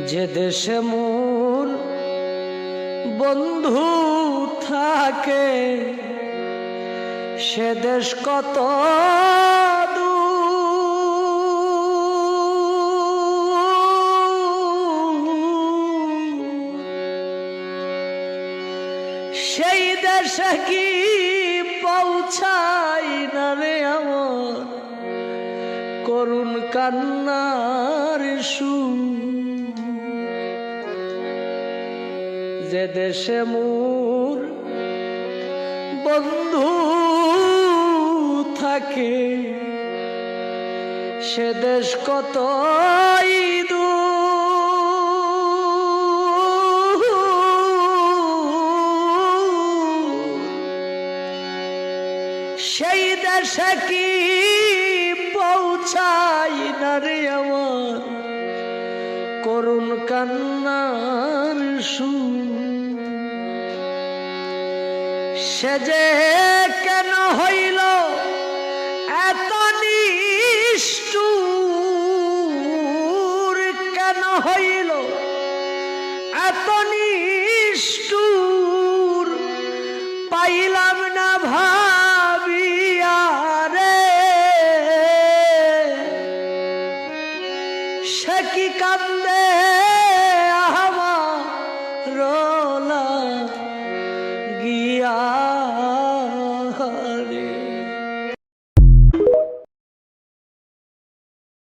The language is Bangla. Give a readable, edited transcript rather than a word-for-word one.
যে দেশে মোর বন্ধু থাকে সে দেশ কত সেই দেশে কি পৌঁছাই না রে আমার করুণ কান্নার সুর। যে দেশে মোর বন্ধু থাকে সে দেশ কত সেই দেশে কি পৌঁছাই না রে আমার করুণ কান্নার সুর। সে যে কেন হইল এত নিষ্ঠুর, কেন হইল এত নিষ্ঠুর, পাইলাম